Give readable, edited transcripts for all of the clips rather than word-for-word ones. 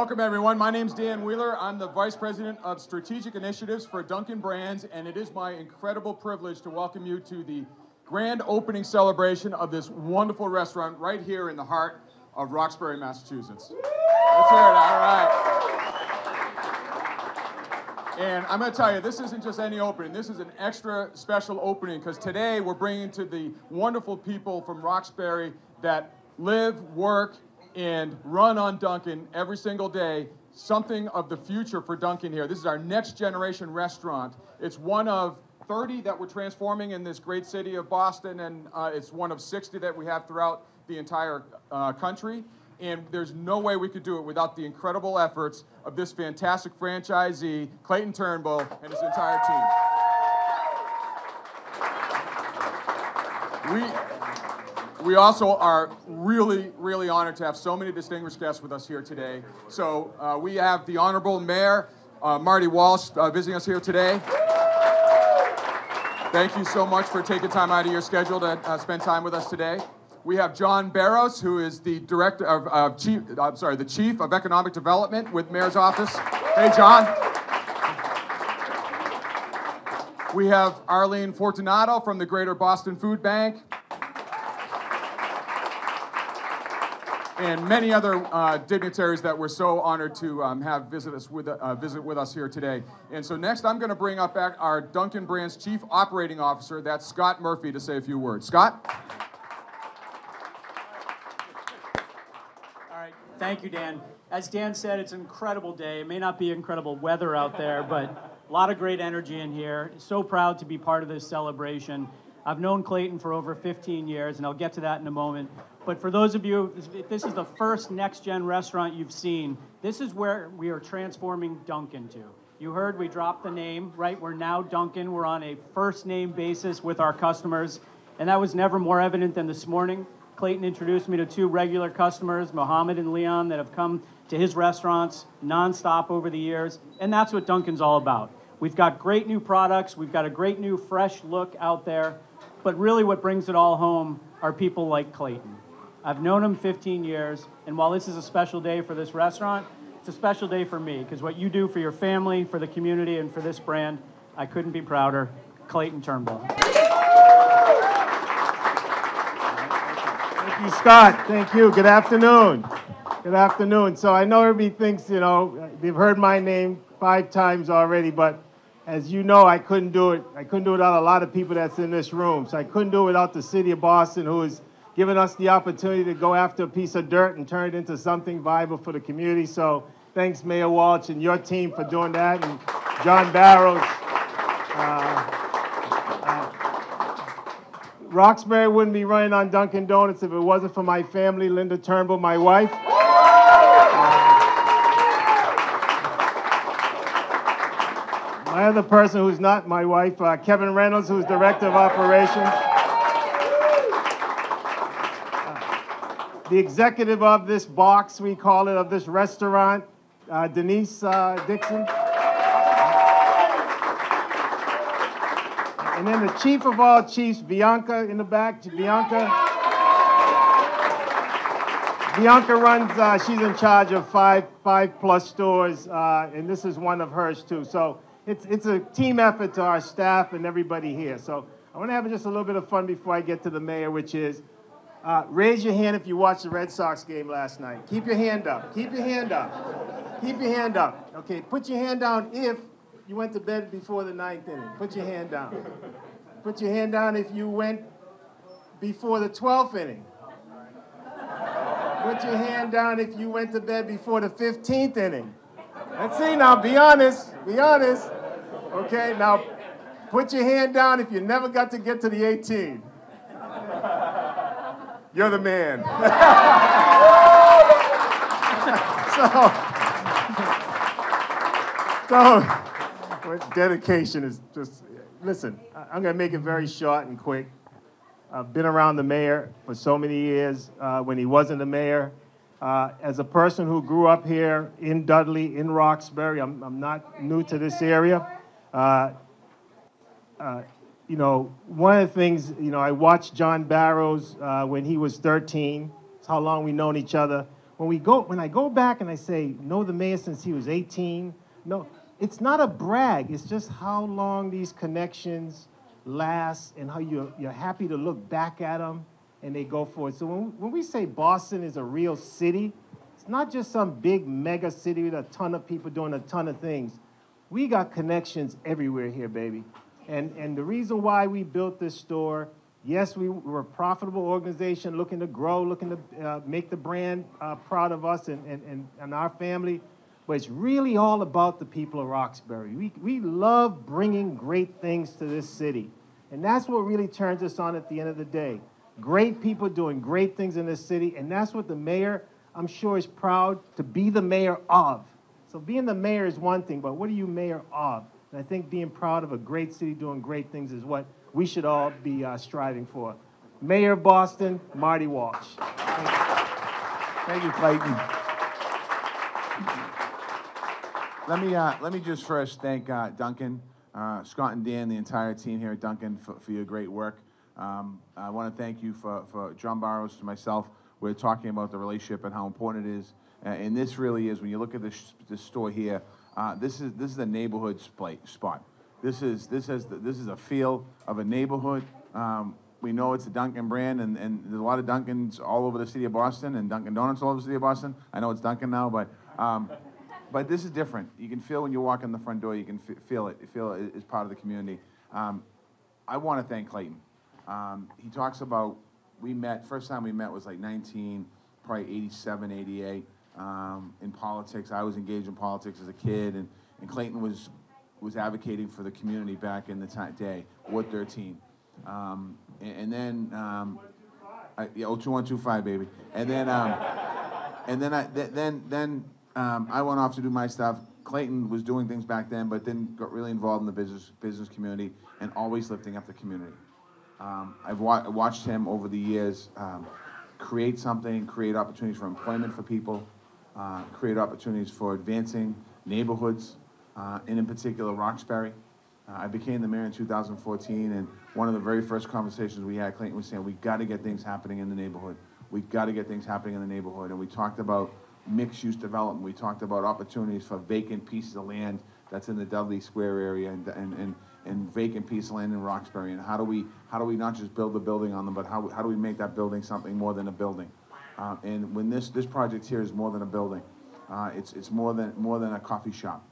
Welcome, everyone. My name's Dan Wheeler. I'm the Vice President of Strategic Initiatives for Dunkin' Brands, and it is my incredible privilege to welcome you to the grand opening celebration of this wonderful restaurant right here in the heart of Roxbury, Massachusetts. Let's hear it. All right. And I'm going to tell you, this isn't just any opening. This is an extra special opening because today we're bringing to the wonderful people from Roxbury that live, work, and run on Dunkin' every single day, something of the future for Dunkin' here. This is our next generation restaurant. It's one of 30 that we're transforming in this great city of Boston, and it's one of 60 that we have throughout the entire country. And there's no way we could do it without the incredible efforts of this fantastic franchisee, Clayton Turnbull, and his entire team. We also are really, really honored to have so many distinguished guests with us here today. So we have the Honorable Mayor, Marty Walsh, visiting us here today. Thank you so much for taking time out of your schedule to spend time with us today. We have John Barrows, who is the Director of the Chief of Economic Development with Mayor's Office. Hey, John. We have Arlene Fortunato from the Greater Boston Food Bank. And many other dignitaries that we're so honored to have visit with us here today. And so next, I'm going to bring up back our Dunkin' Brands Chief Operating Officer, that's Scott Murphy, to say a few words. Scott? All right, thank you, Dan. As Dan said, it's an incredible day. It may not be incredible weather out there, but a lot of great energy in here. So proud to be part of this celebration. I've known Clayton for over 15 years, and I'll get to that in a moment. But for those of you, if this is the first next-gen restaurant you've seen, this is where we are transforming Dunkin' to. You heard we dropped the name, right? We're now Dunkin'. We're on a first-name basis with our customers, and that was never more evident than this morning. Clayton introduced me to two regular customers, Mohammed and Leon, that have come to his restaurants nonstop over the years, and that's what Dunkin's all about. We've got great new products. We've got a great new fresh look out there, but really what brings it all home are people like Clayton. I've known him 15 years, and while this is a special day for this restaurant, it's a special day for me, because what you do for your family, for the community, and for this brand, I couldn't be prouder. Clayton Turnbull. Thank you, Scott. Thank you. Good afternoon. Good afternoon. So I know everybody thinks, they've heard my name 5 times already, but as you know, I couldn't do it. I couldn't do it without a lot of people that's in this room. So I couldn't do it without the city of Boston, who is giving us the opportunity to go after a piece of dirt and turn it into something viable for the community. So thanks, Mayor Walsh, and your team for doing that, and John Barrows. Roxbury wouldn't be running on Dunkin' Donuts if it wasn't for my family, Linda Turnbull, my wife. My other person who's not my wife, Kevin Reynolds, who's Director of Operations. The executive of this box, we call it, of this restaurant, Denise Dixon. And then the chief of all chiefs, Bianca in the back. Bianca runs, she's in charge of five plus stores, and this is one of hers too. So it's a team effort to our staff and everybody here. So I want to have just a little bit of fun before I get to the mayor, which is, raise your hand if you watched the Red Sox game last night. Keep your hand up. Keep your hand up. Keep your hand up. Okay, put your hand down if you went to bed before the 9th inning. Put your hand down. Put your hand down if you went before the 12th inning. Put your hand down if you went to bed before the 15th inning. Let's see now, be honest. Be honest. Okay, now put your hand down if you never got to get to the 18. You're the man. so dedication is just, listen, I'm going to make it very short and quick. I've been around the mayor for so many years when he wasn't the mayor. As a person who grew up here in Dudley, in Roxbury, I'm not new to this area. One of the things, I watched John Barrows when he was 13. It's how long we've known each other. when I go back and I say, know the mayor since he was 18, no, it's not a brag. It's just how long these connections last and how you're happy to look back at them and they go forward. So when we say Boston is a real city, it's not just some big mega city with a ton of people doing a ton of things. We got connections everywhere here, baby. And the reason why we built this store, yes, we're a profitable organization looking to grow, looking to make the brand proud of us and our family, but it's really all about the people of Roxbury. We love bringing great things to this city, and that's what really turns us on at the end of the day. Great people doing great things in this city, and that's what the mayor, I'm sure, is proud to be the mayor of. So being the mayor is one thing, but what are you mayor of? And I think being proud of a great city doing great things is what we should all be striving for. Mayor of Boston, Marty Walsh. Thank you, Clayton. Let me just first thank Dunkin, Scott and Dan, the entire team here at Dunkin for your great work. I want to thank you for John Barrows and myself. We're talking about the relationship and how important it is. And this really is, when you look at this store here, this is a neighborhood spot. This is a feel of a neighborhood. We know it's a Dunkin' brand, and there's a lot of Dunkins all over the city of Boston, and Dunkin' Donuts all over the city of Boston. I know it's Dunkin' now, but this is different. You can feel when you walk in the front door, you can feel it. You feel it is part of the community. I want to thank Clayton. He talks about, first time we met was like probably 87, 88, in politics. I was engaged in politics as a kid, and Clayton was advocating for the community back in the day, Ward 13. And then, 02125, baby. And then, I went off to do my stuff. Clayton was doing things back then, but then got really involved in the business community and always lifting up the community. I've watched him over the years create opportunities for employment for people, create opportunities for advancing neighborhoods, and in particular Roxbury. I became the mayor in 2014, and one of the very first conversations we had, Clayton was saying, we got to get things happening in the neighborhood. We got to get things happening in the neighborhood. And we talked about mixed-use development. We talked about opportunities for vacant pieces of land that's in the Dudley Square area and vacant piece of land in Roxbury. And how do we not just build a building on them, but how do we make that building something more than a building? And when this project here is more than a building, it's more than a coffee shop.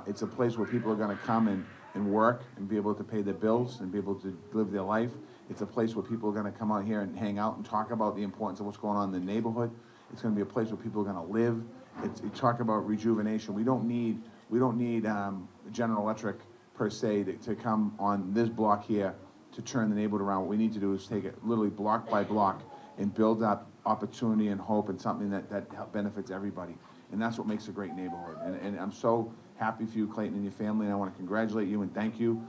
It's a place where people are going to come and work and be able to pay their bills and be able to live their life. It's a place where people are going to come out here and hang out and talk about the importance of what's going on in the neighborhood. It's going to be a place where people are going to live. You talk about rejuvenation. We don't need General Electric per se to come on this block here to turn the neighborhood around. What we need to do is take it literally block by block and build up opportunity and hope and something that benefits everybody. And that's what makes a great neighborhood. And I'm so happy for you, Clayton, and your family, and I want to congratulate you and thank you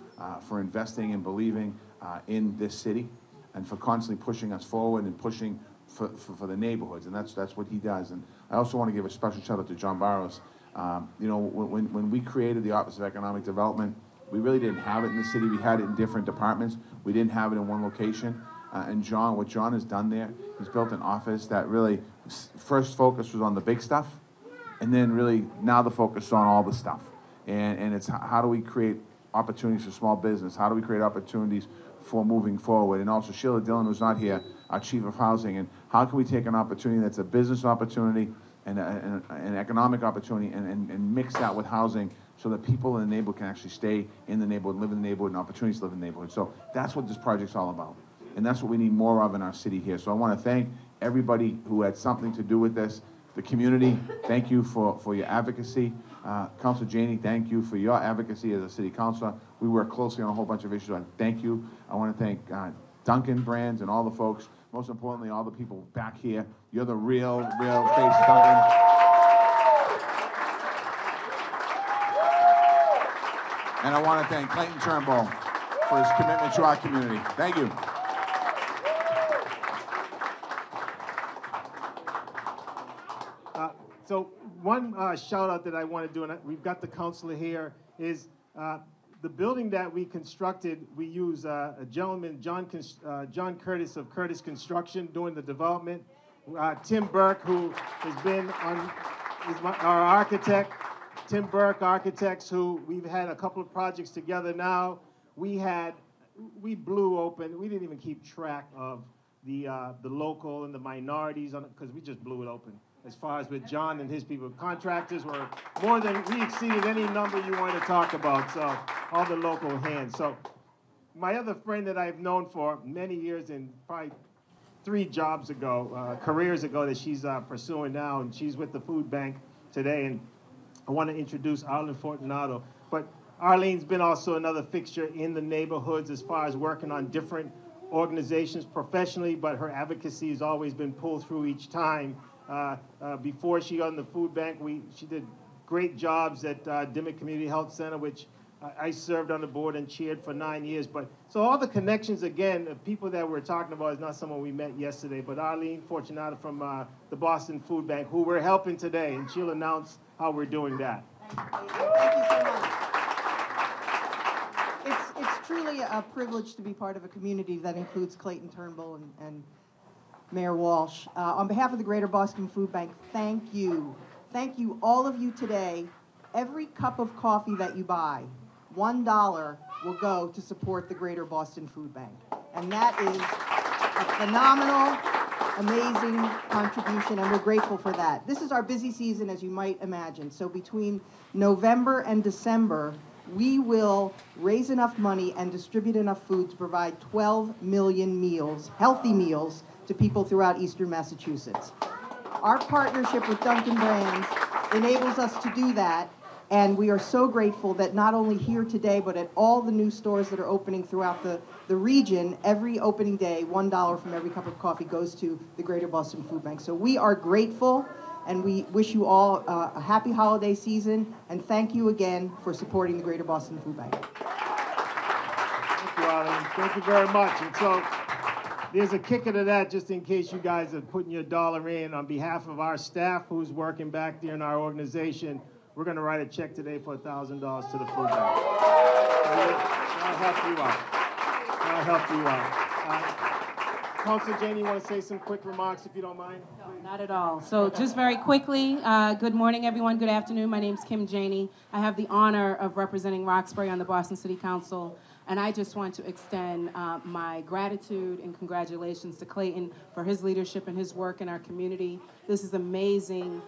for investing and believing in this city and for constantly pushing us forward and pushing for the neighborhoods, and that's what he does. And I also want to give a special shout out to John Barrows. You know, when we created the Office of Economic Development, we really didn't have it in the city. We had it in different departments. We didn't have it in one location. And what John has done there, he's built an office that really first focus was on the big stuff, and then really now the focus is on all the stuff. And it's how do we create opportunities for small business? How do we create opportunities for moving forward? And also Sheila Dillon, who's not here, our Chief of Housing, and how can we take an opportunity that's a business opportunity and an economic opportunity and mix that with housing so that people in the neighborhood can actually stay in the neighborhood, live in the neighborhood, and opportunities to live in the neighborhood. So that's what this project's all about. And that's what we need more of in our city here. So I want to thank everybody who had something to do with this. The community, thank you for your advocacy. Councilor Janey, thank you for your advocacy as a city councilor. We work closely on a whole bunch of issues. I thank you. I want to thank Dunkin' Brands and all the folks. Most importantly, all the people back here. You're the real face Dunkin'. And I want to thank Clayton Turnbull for his commitment to our community. Thank you. So one shout out that I want to do, and we've got the councilor here, is the building that we constructed. We use a gentleman, John Curtis of Curtis Construction, doing the development. Tim Burke, who has been our architect. Tim Burke Architects, who we've had a couple of projects together now. We blew open. We didn't even keep track of the local and the minorities because we just blew it open. As far as with John and his people, contractors were we exceeded any number you wanted to talk about. So all the local hands. So my other friend that I've known for many years, and probably 3 jobs ago, careers ago, that she's pursuing now, and she's with the food bank today. And I want to introduce Arlene Fortunato. But Arlene's been also another fixture in the neighborhoods as far as working on different organizations professionally, but her advocacy has always been pulled through each time. Before she got in the food bank, she did great jobs at Dimmitt Community Health Center, which I served on the board and chaired for 9 years. But so all the connections, again, the people that we're talking about is not someone we met yesterday, but Arlene Fortunato from the Boston Food Bank, who we're helping today, and she'll announce how we're doing that. Thank you so much. It's truly a privilege to be part of a community that includes Clayton Turnbull and Mayor Walsh. On behalf of the Greater Boston Food Bank, thank you. Thank you, all of you today. Every cup of coffee that you buy, $1 will go to support the Greater Boston Food Bank. And that is a phenomenal, amazing contribution, and we're grateful for that. This is our busy season, as you might imagine. So between November and December, we will raise enough money and distribute enough food to provide 12 million meals, healthy meals, to people throughout Eastern Massachusetts. Our partnership with Dunkin' Brands enables us to do that, and we are so grateful that not only here today, but at all the new stores that are opening throughout the region, every opening day, $1 from every cup of coffee goes to the Greater Boston Food Bank. So we are grateful, and we wish you all a happy holiday season, and thank you again for supporting the Greater Boston Food Bank. Thank you, Arlene. Thank you very much. And so there's a kicker to that, just in case you guys are putting your dollar in. On behalf of our staff who's working back there in our organization, we're going to write a check today for $1,000 to the food bank. That'll help you out. That'll help you out. Councilor Janie, you want to say some quick remarks, if you don't mind? No, not at all. So just very quickly, good morning, everyone. Good afternoon. My name's Kim Janey. I have the honor of representing Roxbury on the Boston City Council. And I just want to extend my gratitude and congratulations to Clayton for his leadership and his work in our community. This is an amazing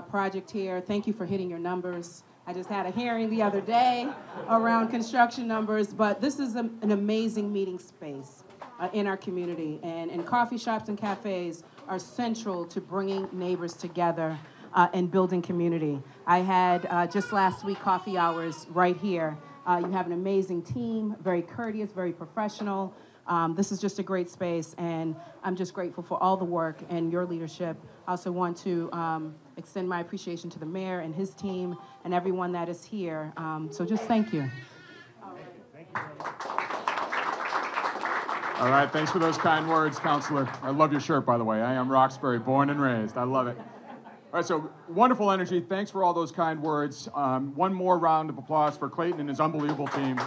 project here. Thank you for hitting your numbers. I just had a hearing the other day around construction numbers, but this is an amazing meeting space in our community. And coffee shops and cafes are central to bringing neighbors together and building community. I had just last week coffee hours right here. You have an amazing team, very courteous, very professional. This is just a great space, and I'm just grateful for all the work and your leadership. I also want to extend my appreciation to the mayor and his team and everyone that is here. So just thank you. Thank you very much. All right, thanks for those kind words, Counselor. I love your shirt, by the way. I am Roxbury, born and raised. I love it. All right, so wonderful energy. Thanks for all those kind words. One more round of applause for Clayton and his unbelievable team.